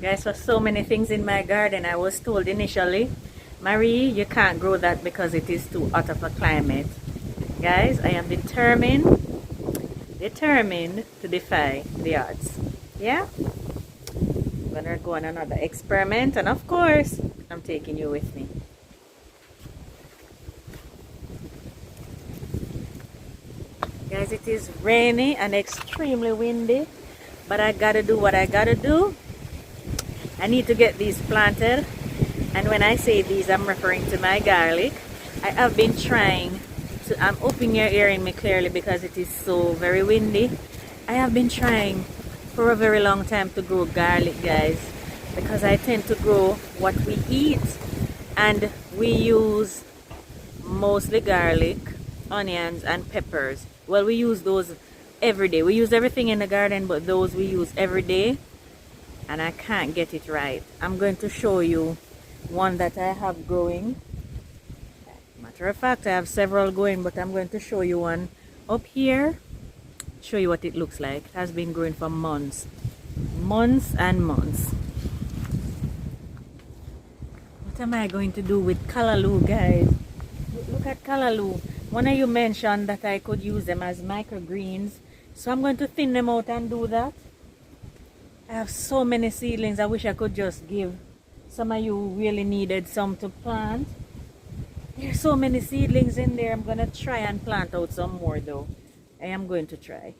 Guys, for so many things in my garden, I was told initially, Marie, you can't grow that because it is too hot of a climate. Guys, I am determined to defy the odds. Yeah? I'm gonna go on another experiment, and of course, I'm taking you with me. Guys, it is rainy and extremely windy, but I gotta do what I gotta do. I need to get these planted, and when I say these, I'm referring to my garlic. I have been trying to, I'm hoping you're hearing me clearly because it is so very windy. I have been trying for a very long time to grow garlic, guys, because I tend to grow what we eat, and we use mostly garlic, onions, and peppers. Well, we use those every day. We use everything in the garden, but those we use every day, and I can't get it right. I'm going to show you one that I have growing. Matter of fact, I have several going, but I'm going to show you one up here, show you what it looks like. It has been growing for months and months. What am I going to do with callaloo, guys? Look at callaloo. One of you mentioned that I could use them as microgreens, so I'm going to thin them out and do that. I have so many seedlings. I wish I could just give some of you really needed some to plant. There's so many seedlings in there. I'm gonna try and plant out some more though. I am going to try.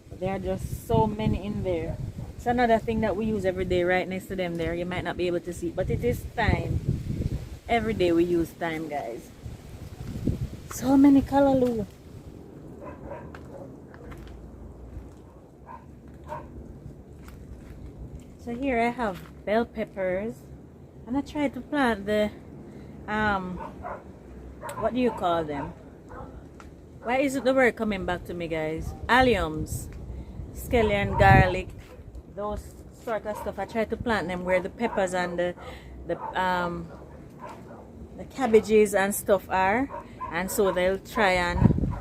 But there are just so many in there. It's another thing that we use every day right next to them there. You might not be able to see, but it is thyme. Every day we use thyme, guys. So many callaloo. So here I have bell peppers, and I tried to plant the what do you call them? Why isn't the word coming back to me, guys? Alliums, scallion, garlic, those sort of stuff. I tried to plant them where the peppers and the cabbages and stuff are, and so they'll try and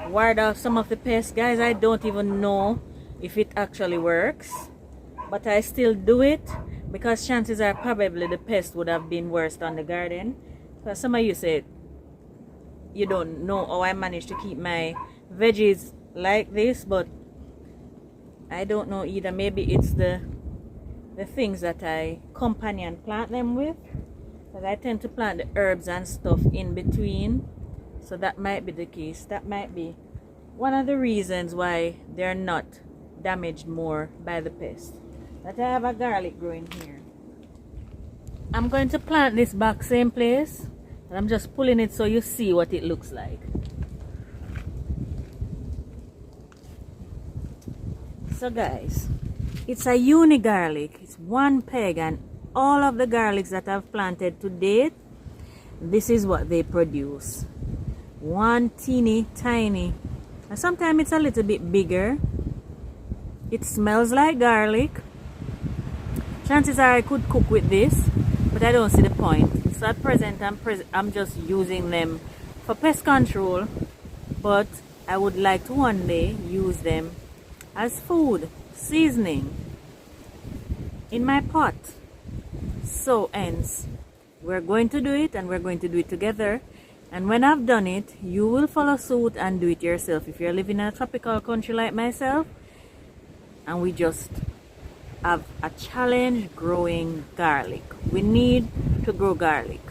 ward off some of the pests. Guys, I don't even know if it actually works, but I still do it because chances are probably the pest would have been worse on the garden. Because some of you said you don't know how I managed to keep my veggies like this, but I don't know either. Maybe it's the things that I companion plant them with, because I tend to plant the herbs and stuff in between, so that might be the case. That might be one of the reasons why they're not damaged more by the pest. But I have a garlic growing here. I'm going to plant this back same place, and I'm just pulling it so you see what it looks like. So guys, it's a uni garlic. It's one peg, and all of the garlics that I've planted to date, this is what they produce. One teeny tiny, and sometimes it's a little bit bigger. It smells like garlic. Chances are I could cook with this, but I don't see the point. So at present I'm just using them for pest control, but I would like to one day use them as food seasoning in my pot. So hence we're going to do it, and we're going to do it together, and when I've done it, you will follow suit and do it yourself if you're living in a tropical country like myself. And we just have a challenge growing garlic. We need to grow garlic.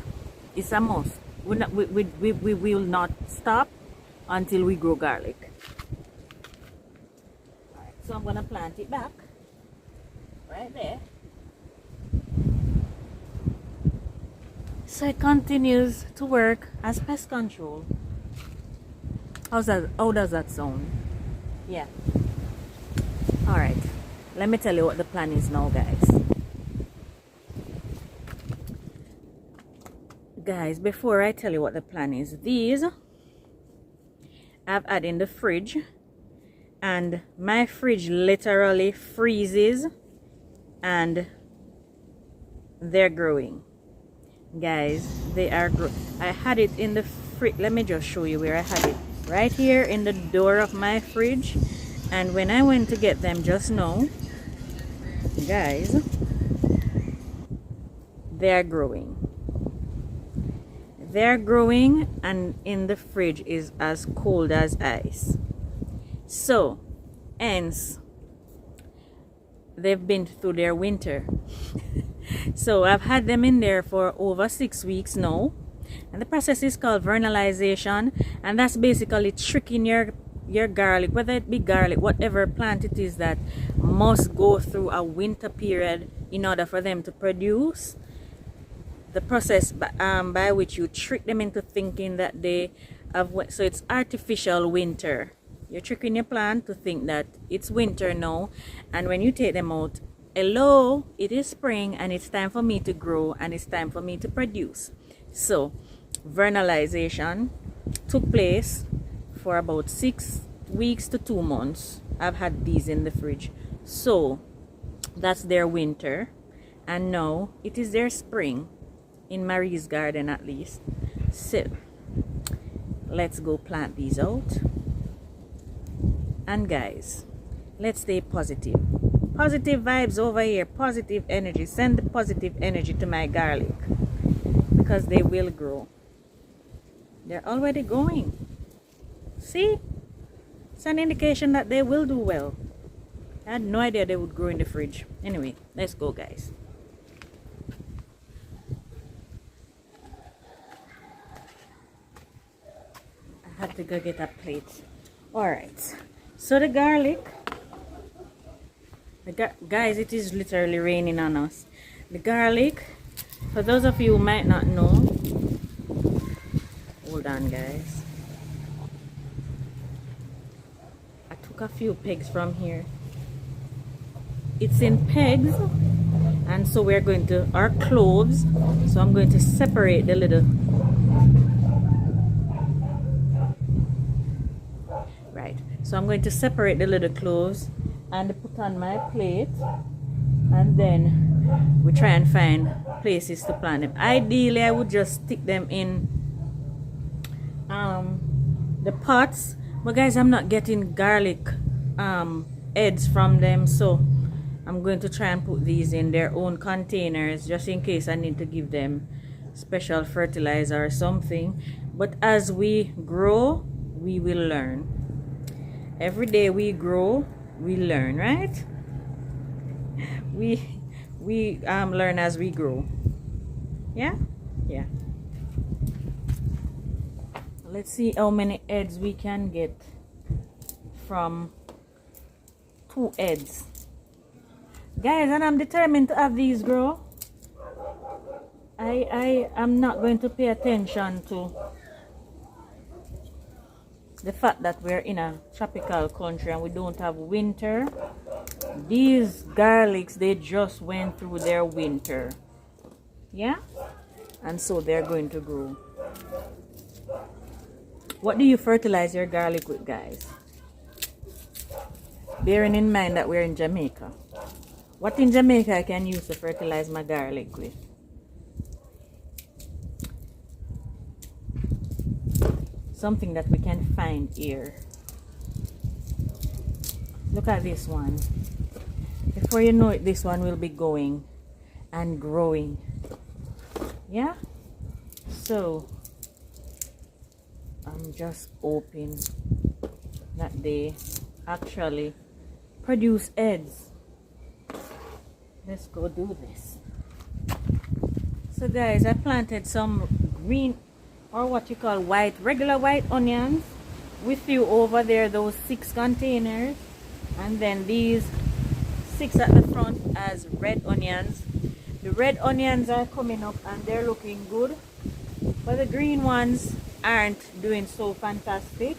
It's a must. We will not stop until we grow garlic. Alright, so I'm gonna plant it back right there, so it continues to work as pest control. How does that sound? Yeah. Alright, let me tell you what the plan is now, guys. Guys, before I tell you what the plan is, these I've had in the fridge, and my fridge literally freezes and they're growing. Guys, they are I had it in the fridge. Let me just show you where I had it. Right here in the door of my fridge. And when I went to get them just now, guys, they're growing. They're growing, and in the fridge is as cold as ice. So, hence, they've been through their winter. So I've had them in there for over 6 weeks now, and the process is called vernalization, and that's basically tricking your garlic, whether it be garlic, whatever plant it is that must go through a winter period in order for them to produce. The process by which you trick them into thinking that they have, so it's artificial winter. You're tricking your plant to think that it's winter now, and when you take them out, hello, it is spring and it's time for me to grow and it's time for me to produce. So vernalization took place for about 6 weeks to 2 months. I've had these in the fridge. So that's their winter, and now it is their spring, in Marie's garden at least. So let's go plant these out. And guys, let's stay positive. Positive vibes over here, positive energy. Send the positive energy to my garlic, because they will grow. They're already going. See? It's an indication that they will do well. I had no idea they would grow in the fridge. Anyway, let's go, guys. I had to go get a plate. Alright. So the garlic, guys, it is literally raining on us. The garlic, for those of you who might not know, hold on guys, I took a few pegs from here. It's in pegs, and so we're going to, our cloves, so I'm going to separate the little, right, so I'm going to separate the little cloves and put on my plate, and then we try and find places to plant them. Ideally I would just stick them in the pots, but guys, I'm not getting garlic heads from them, so I'm going to try and put these in their own containers just in case I need to give them special fertilizer or something. But as we grow, we will learn. Every day we grow, we learn, right? We learn as we grow. Yeah. Let's see how many heads we can get from 2 heads, guys, and I'm determined to have these grow. I am not going to pay attention to the fact that we're in a tropical country and we don't have winter. These garlics, they just went through their winter, yeah, and so they're going to grow. What do you fertilize your garlic with, guys? Bearing in mind that we're in Jamaica, what in Jamaica I can use to fertilize my garlic with? Something that we can find here. Look at this one. Before you know it, this one will be going and growing. Yeah? So I'm just hoping that they actually produce heads. Let's go do this. So guys, I planted some green, or what you call white, regular white onions with you over there, those 6 containers, and then these 6 at the front as red onions. The red onions are coming up and they're looking good, but the green ones aren't doing so fantastic.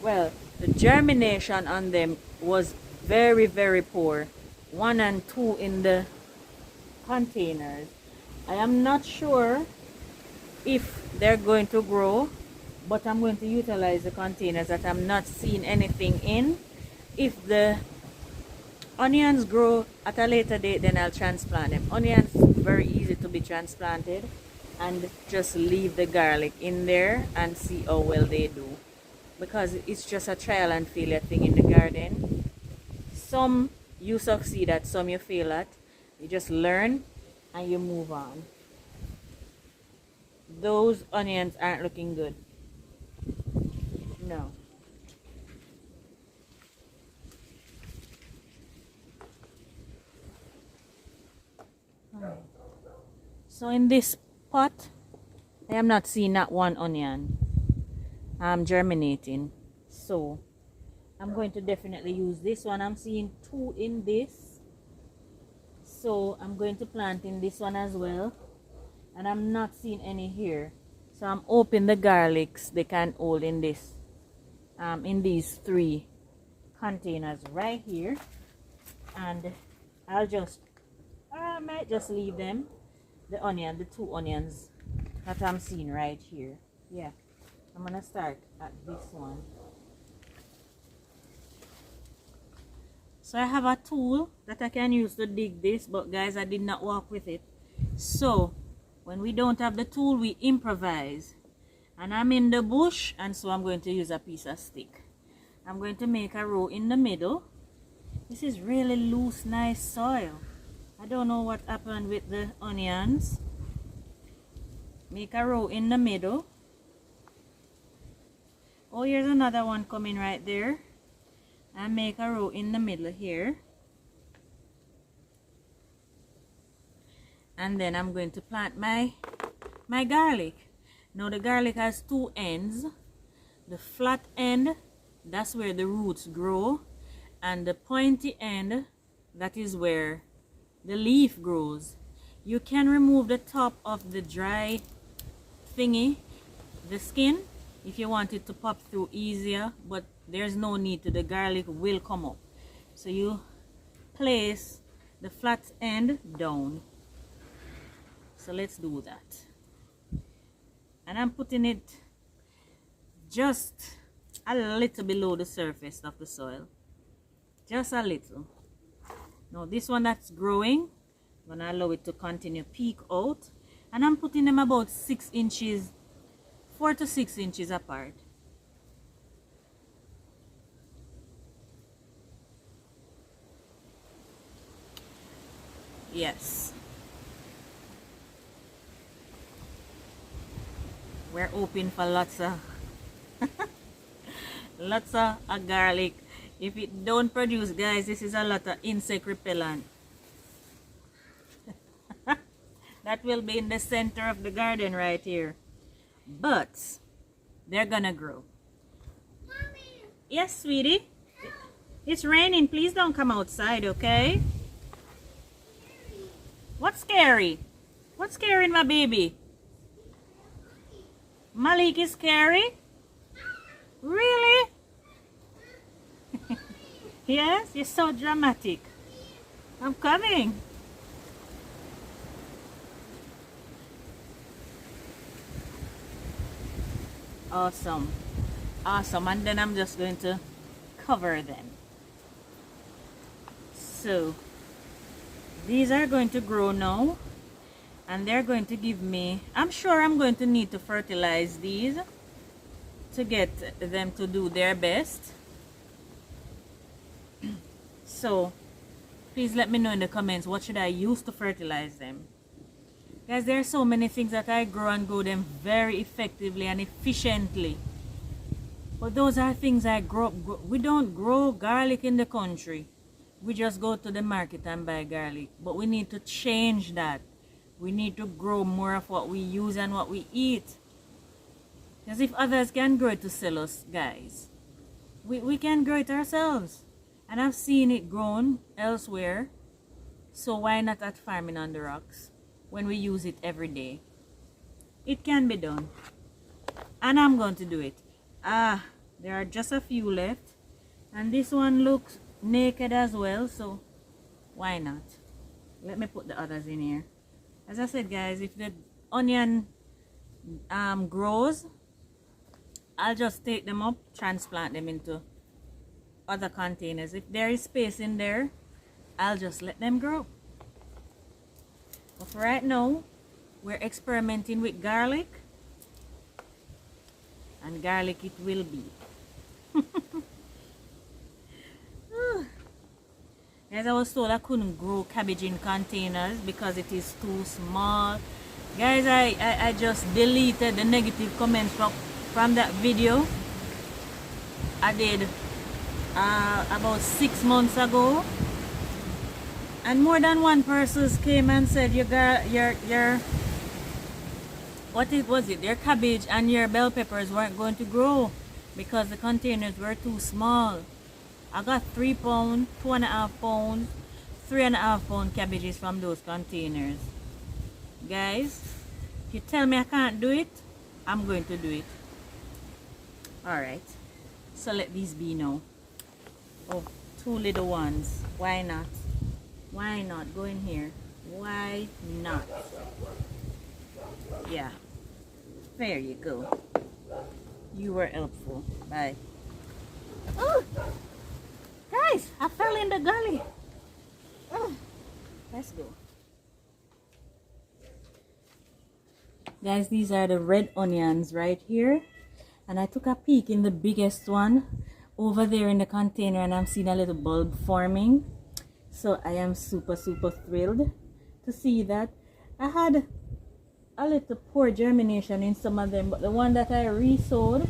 Well, the germination on them was very, very poor. 1 and 2 in the containers. I am not sure if they're going to grow, but I'm going to utilize the containers that I'm not seeing anything in. If the onions grow at a later date, then I'll transplant them. Onions very easy to be transplanted, and just leave the garlic in there and see how well they do, because it's just a trial and failure thing in the garden. Some you succeed at, some you fail at. You just learn and you move on. those onions aren't looking good. No. So in this pot, I am not seeing that one onion germinating. So I'm going to definitely use this one. I'm seeing 2 in this. So I'm going to plant in this one as well. And I'm not seeing any here. So I'm hoping the garlics they can hold in this, in these 3 containers right here. And I might just leave them, the 2 onions that I'm seeing right here. Yeah, I'm gonna start at this one. So I have a tool that I can use to dig this, but guys, I did not walk with it. So when we don't have the tool, we improvise. And I'm in the bush, and so I'm going to use a piece of stick. I'm going to make a row in the middle. This is really loose, nice soil. I don't know what happened with the onions. Make a row in the middle. Oh, here's another one coming right there. And make a row in the middle here. And then I'm going to plant my garlic. Now the garlic has 2 ends. The flat end, that's where the roots grow. And the pointy end, that is where the leaf grows. You can remove the top of the dry thingy, the skin, if you want it to pop through easier, but there's no need to. The garlic will come up. So you place the flat end down. So let's do that. And I'm putting it just a little below the surface of the soil. Just a little. Now this one that's growing, I'm gonna allow it to continue peek out. And I'm putting them about 6 inches, 4 to 6 inches apart. Yes. We're hoping for lots of lots of garlic. If it don't produce, guys, this is a lot of insect repellent. That will be in the center of the garden right here. But they're gonna grow. Mommy. Yes, sweetie. It's raining. Please don't come outside, okay? What's scary? What's scaring my baby? Malik is scary? Really? Yes, you're so dramatic. I'm coming. Awesome. Awesome. And then I'm just going to cover them. So these are going to grow now. And they're going to give me, I'm sure I'm going to need to fertilize these to get them to do their best. So please let me know in the comments, what should I use to fertilize them? Guys, there are so many things that I grow and grow them very effectively and efficiently. But those are things I grow. We don't grow garlic in the country. We just go to the market and buy garlic. But we need to change that. We need to grow more of what we use and what we eat. Because if others can grow it to sell us, guys, we can grow it ourselves. And I've seen it grown elsewhere. So why not at Farming on the Rocks when we use it every day? It can be done. And I'm going to do it. There are just a few left. And this one looks naked as well. So why not? Let me put the others in here. As I said, guys, if the onion grows, I'll just take them up, transplant them into other containers. If there is space in there, I'll just let them grow. But for right now, we're experimenting with garlic. And garlic it will be. As I was told, I couldn't grow cabbage in containers because it is too small Guys, I just deleted the negative comments from that video I did about 6 months ago, and more than one person came and said your what it was it, your cabbage and your bell peppers weren't going to grow because the containers were too small. I got 3 pound, 2.5 pound, 3.5 pound cabbages from those containers. Guys, if you tell me I can't do it, I'm going to do it. Alright, so let these be now. Oh, 2 little ones. Why not? Why not? Go in here. Why not? Yeah. There you go. You were helpful. Bye. Oh! Guys, I fell in the gully. Oh, let's go. Guys, these are the red onions right here. And I took a peek in the biggest one over there in the container, and I'm seeing a little bulb forming. So I am super thrilled to see that. I had a little poor germination in some of them, but the one that I resowed,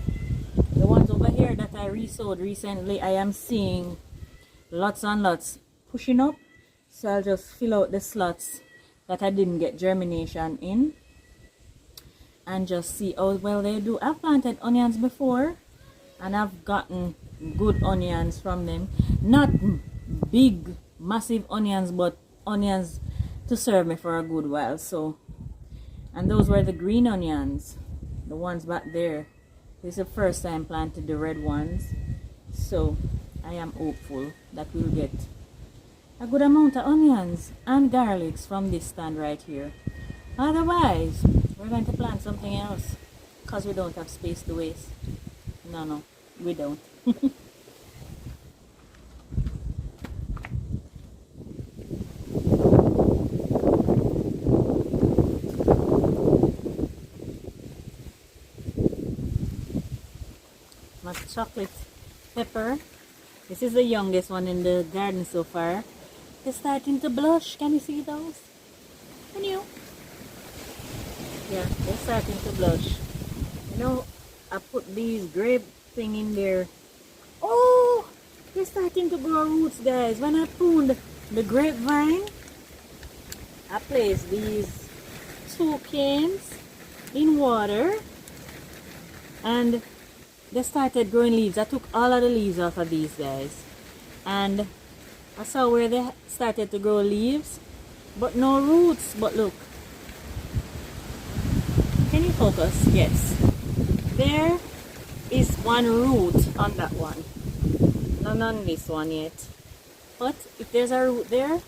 the ones over here that I resowed recently, I am seeing lots and lots pushing up. So I'll just fill out the slots that I didn't get germination in and just see how well they do. I've planted onions before and I've gotten good onions from them. Not big massive onions, but onions to serve me for a good while. So, and those were the green onions, the ones back there. This is the first time planted the red ones, so I am hopeful that we'll get a good amount of onions and garlics from this stand right here. Otherwise, we're going to plant something else because we don't have space to waste. No, we don't. My chocolate pepper. This is the youngest one in the garden so far. It's starting to blush. Can you see those? Can you? Yeah, they're starting to blush. You know, I put these grape thing in there. Oh, they're starting to grow roots, guys. When I pruned the grapevine, I placed these 2 canes in water and they started growing leaves. I took all of the leaves off of these guys and I saw where they started to grow leaves but no roots. But look, can you focus? Yes, there is 1 root on that one, none on this one yet, but if there's a root there,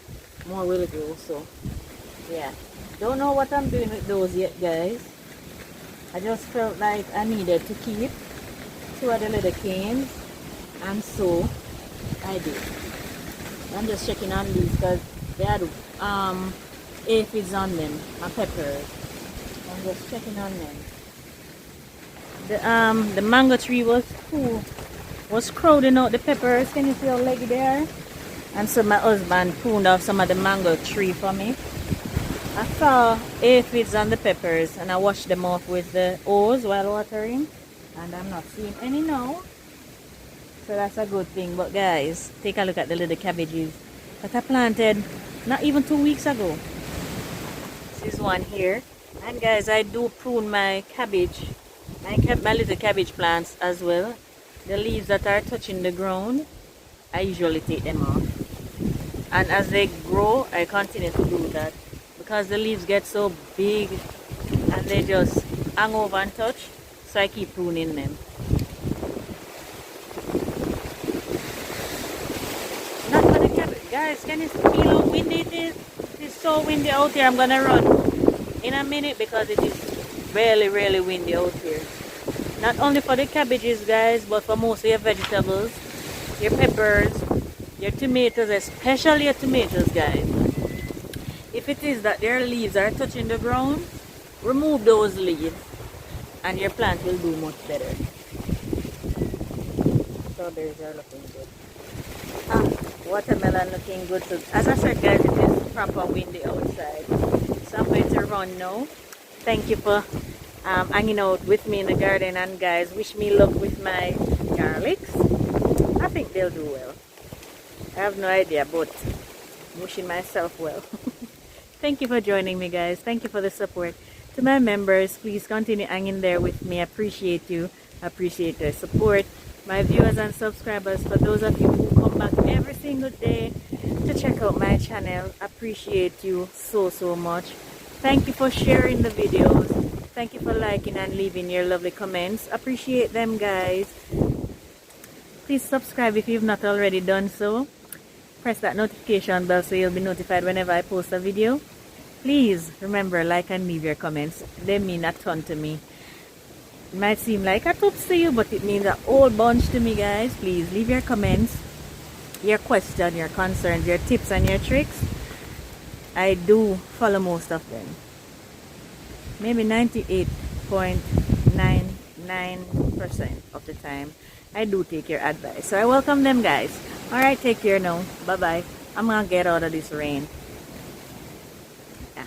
more will grow. So yeah, don't know what I'm doing with those yet, guys. I just felt like I needed to keep 2 of the little canes, and so I did. I'm just checking on these because they had aphids on them, and peppers. I'm just checking on them. The mango tree was crowding out the peppers. Can you see how leggy they are? And so my husband pruned off some of the mango tree for me. I saw aphids on the peppers and I washed them off with the hose while watering, and I'm not seeing any now, so that's a good thing. But guys, take a look at the little cabbages that I planted not even 2 weeks ago. This is one here. And guys, I do prune my cabbage, my little cabbage plants as well. The leaves that are touching the ground, I usually take them off, and as they grow I continue to do that because the leaves get so big and they just hang over and touch, so I keep pruning them. Not for the cabbage. Guys, can you feel how windy it is? It's so windy out here. I'm gonna run in a minute because it is really windy out here. Not only for the cabbages, guys, but for most of your vegetables, your peppers, your tomatoes, especially your tomatoes, guys. If it is that their leaves are touching the ground, remove those leaves and your plant will do much better. Strawberries are looking good. Watermelon looking good too. As I said, guys, it is proper windy outside, so I'm going to run now Thank you for hanging out with me in the garden, and guys, wish me luck with my garlics. I think they'll do well. I have no idea, but I'm wishing myself well. Thank you for joining me, guys. Thank you for the support. To my members, please continue hanging there with me. I appreciate you. I appreciate the support. My viewers and subscribers, for those of you who come back every single day to check out my channel, appreciate you so much. Thank you for sharing the videos. Thank you for liking and leaving your lovely comments. Appreciate them, guys. Please subscribe if you've not already done so. Press that notification bell so you'll be notified whenever I post a video. Please remember, like and leave your comments. They mean a ton to me. It might seem like a toots to you, but it means a whole bunch to me, guys. Please leave your comments, your questions, your concerns, your tips and your tricks. I do follow most of them. Maybe 98.99% of the time I do take your advice. So I welcome them, guys. Alright, take care now. Bye-bye. I'm gonna get out of this rain. Yeah.